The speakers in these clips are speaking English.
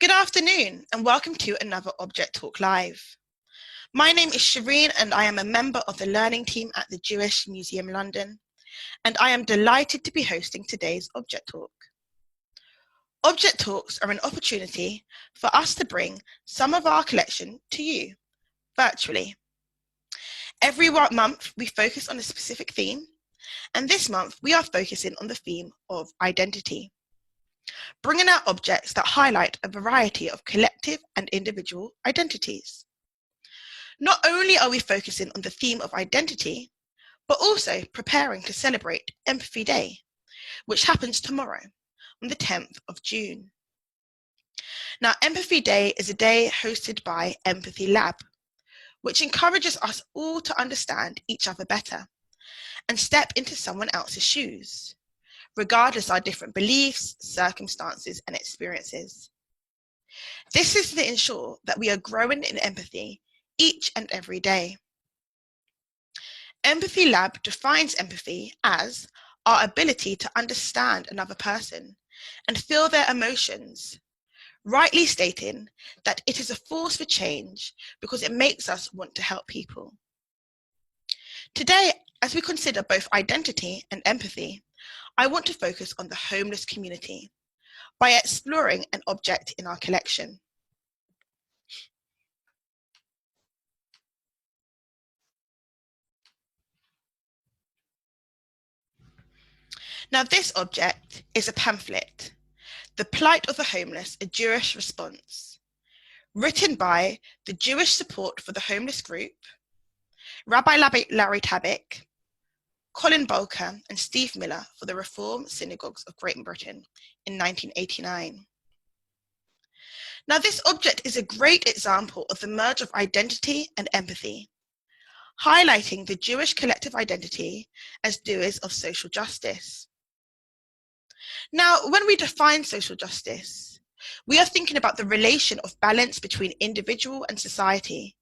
Good afternoon and welcome to another Object Talk Live. My name is Shireen and I am a member of the learning team at the Jewish Museum London, and I am delighted to be hosting today's Object Talk. Object Talks are an opportunity for us to bring some of our collection to you virtually. Every month we focus on a specific theme, and this month we are focusing on the theme of identity, bringing out objects that highlight a variety of collective and individual identities. Not only are we focusing on the theme of identity, but also preparing to celebrate Empathy Day, which happens tomorrow, on the 10th of June. Now, Empathy Day is a day hosted by Empathy Lab, which encourages us all to understand each other better and step into someone else's shoes, regardless of our different beliefs, circumstances, and experiences. This is to ensure that we are growing in empathy each and every day. Empathy Lab defines empathy as our ability to understand another person and feel their emotions, rightly stating that it is a force for change because it makes us want to help people. Today, as we consider both identity and empathy, I want to focus on the homeless community by exploring an object in our collection. Now, this object is a pamphlet, The Plight of the Homeless, a Jewish Response, written by the Jewish Support for the Homeless Group, Rabbi Larry Tabik, Colin Bolker, and Steve Miller for the Reform Synagogues of Great Britain in 1989. Now, this object is a great example of the merge of identity and empathy, highlighting the Jewish collective identity as doers of social justice. Now, when we define social justice, we are thinking about the relation of balance between individual and society,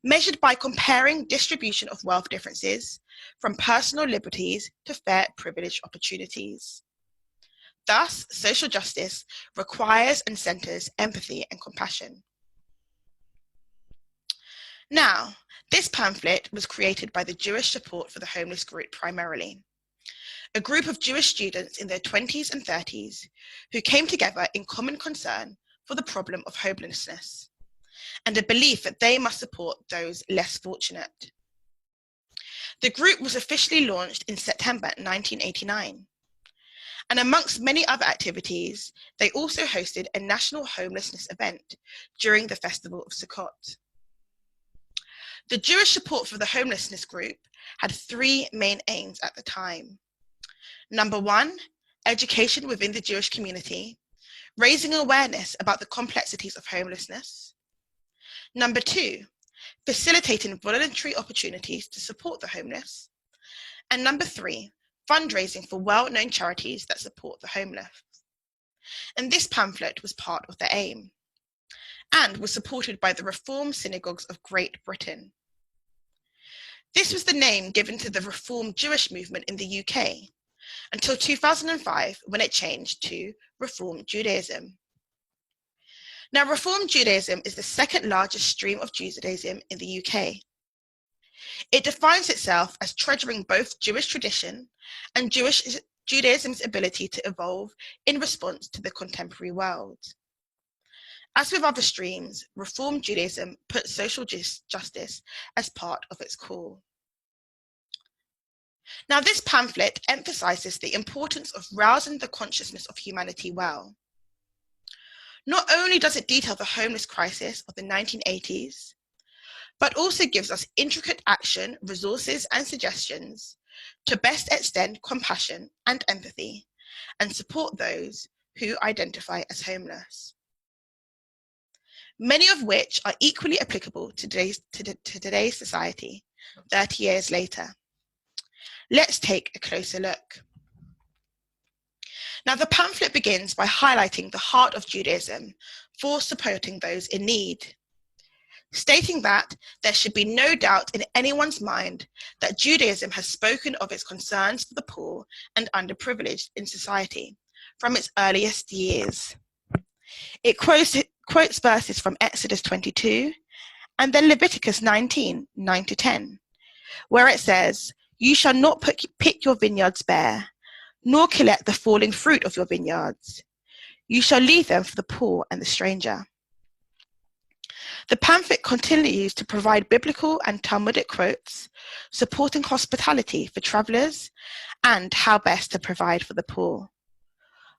measured by comparing distribution of wealth differences from personal liberties to fair privilege opportunities. Thus, social justice requires and centers empathy and compassion. Now, this pamphlet was created by the Jewish Support for the Homeless Group primarily, a group of Jewish students in their 20s and 30s who came together in common concern for the problem of homelessness and a belief that they must support those less fortunate. The group was officially launched in September 1989, and amongst many other activities, they also hosted a national homelessness event during the Festival of Sukkot. The Jewish Support for the Homelessness Group had three main aims at the time. Number one, education within the Jewish community, raising awareness about the complexities of homelessness. Number two, facilitating voluntary opportunities to support the homeless. And number three, fundraising for well-known charities that support the homeless. And this pamphlet was part of their aim and was supported by the Reform Synagogues of Great Britain. This was the name given to the Reform Jewish movement in the UK until 2005, when it changed to Reform Judaism. Now, Reform Judaism is the second largest stream of Judaism in the UK. It defines itself as treasuring both Jewish tradition and Judaism's ability to evolve in response to the contemporary world. As with other streams, Reform Judaism puts social justice as part of its core. Now, this pamphlet emphasizes the importance of rousing the consciousness of humanity well. Not only does it detail the homeless crisis of the 1980s, but also gives us intricate action, resources, and suggestions to best extend compassion and empathy and support those who identify as homeless, many of which are equally applicable to today's society 30 years later. Let's take a closer look. Now, the pamphlet begins by highlighting the heart of Judaism for supporting those in need, stating that there should be no doubt in anyone's mind that Judaism has spoken of its concerns for the poor and underprivileged in society from its earliest years. It quotes verses from Exodus 22 and then Leviticus 19, 9 to 10, where it says, "You shall not pick your vineyards bare, nor collect the falling fruit of your vineyards. You shall leave them for the poor and the stranger." The pamphlet continues to provide biblical and Talmudic quotes supporting hospitality for travelers and how best to provide for the poor,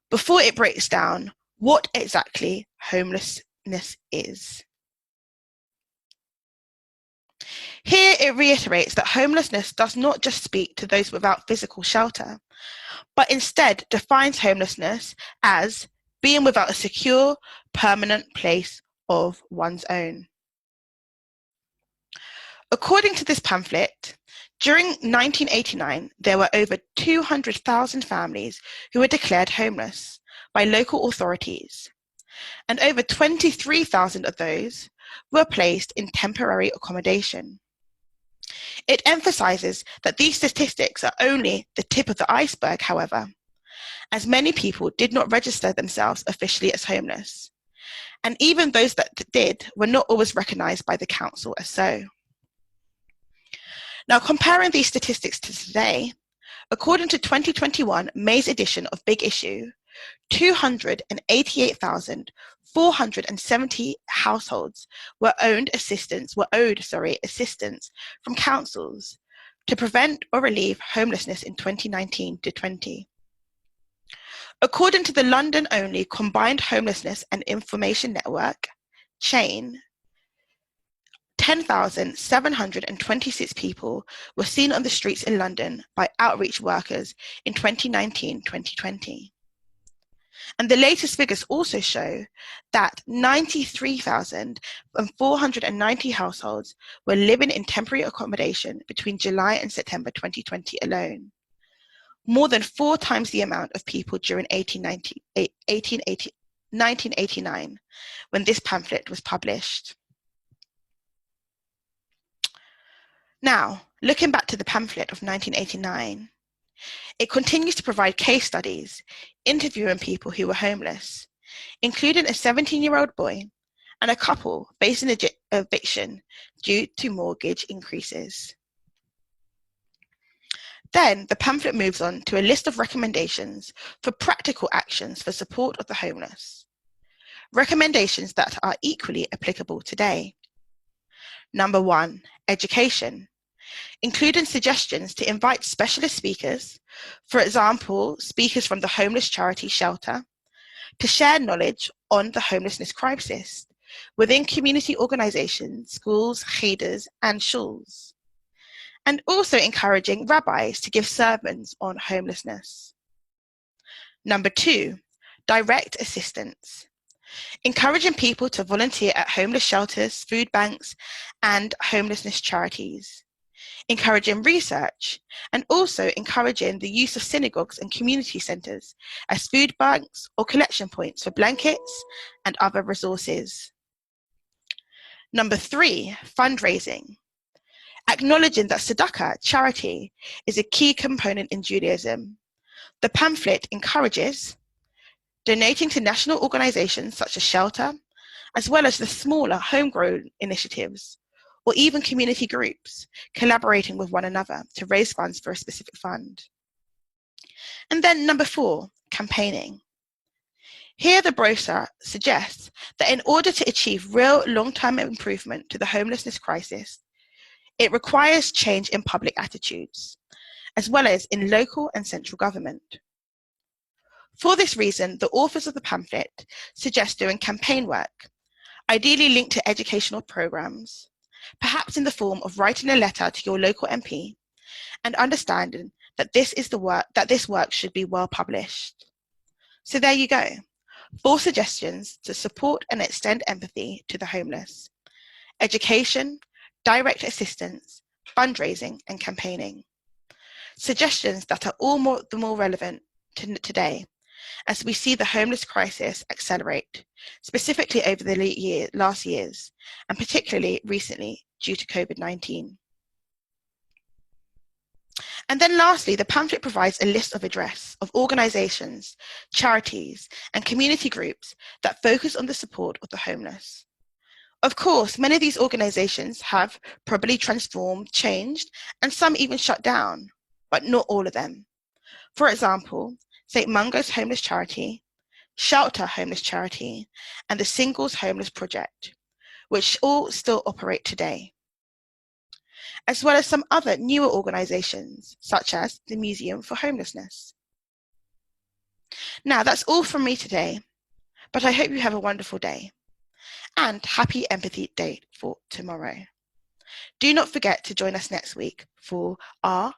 before it breaks down what exactly homelessness is. Here it reiterates that homelessness does not just speak to those without physical shelter, but instead defines homelessness as being without a secure, permanent place of one's own. According to this pamphlet, during 1989, there were over 200,000 families who were declared homeless by local authorities, and over 23,000 of those were placed in temporary accommodation. It emphasizes that these statistics are only the tip of the iceberg, however, as many people did not register themselves officially as homeless, and even those that did were not always recognized by the council as so. Now, comparing these statistics to today, according to 2021 May's edition of Big Issue, 288,470 households were owed assistance from councils to prevent or relieve homelessness in 2019 to 20. According to the London-only Combined Homelessness and Information Network, CHAIN, 10,726 people were seen on the streets in London by outreach workers in 2019-2020. And the latest figures also show that 93,490 households were living in temporary accommodation between July and September 2020 alone, more than 4 times the amount of people during 1989, when this pamphlet was published. Now, looking back to the pamphlet of 1989, it continues to provide case studies, interviewing people who were homeless, including a 17-year-old boy and a couple facing eviction due to mortgage increases. Then the pamphlet moves on to a list of recommendations for practical actions for support of the homeless, recommendations that are equally applicable today. Number 1, education, including suggestions to invite specialist speakers, for example, speakers from the homeless charity Shelter, to share knowledge on the homelessness crisis within community organizations, schools, cheders, and shuls, and also encouraging rabbis to give sermons on homelessness. Number 2, direct assistance, encouraging people to volunteer at homeless shelters, food banks, and homelessness charities, encouraging research, and also encouraging the use of synagogues and community centres as food banks or collection points for blankets and other resources. Number 3, fundraising, acknowledging that tzedakah, charity, is a key component in Judaism. The pamphlet encourages donating to national organizations such as Shelter, as well as the smaller homegrown initiatives, or even community groups collaborating with one another to raise funds for a specific fund. And then number 4, campaigning. Here the brochure suggests that in order to achieve real long-term improvement to the homelessness crisis, it requires change in public attitudes, as well as in local and central government. For this reason, the authors of the pamphlet suggest doing campaign work, ideally linked to educational programs, perhaps in the form of writing a letter to your local MP, and understanding that this work should be well published. So there you go, 4 suggestions to support and extend empathy to the homeless: education, direct assistance, fundraising, and campaigning. Suggestions that are all the more relevant today, as we see the homeless crisis accelerate, specifically over the last years, and particularly recently due to COVID-19. And then lastly, the pamphlet provides a list of address of organisations, charities, and community groups that focus on the support of the homeless. Of course, many of these organisations have probably transformed, changed, and some even shut down, but not all of them. For example, St. Mungo's Homeless Charity, Shelter Homeless Charity, and the Singles Homeless Project, which all still operate today, as well as some other newer organisations, such as the Museum for Homelessness. Now, that's all from me today, but I hope you have a wonderful day, and happy Empathy Day for tomorrow. Do not forget to join us next week for our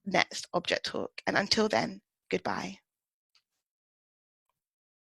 next object talk, and until then, goodbye.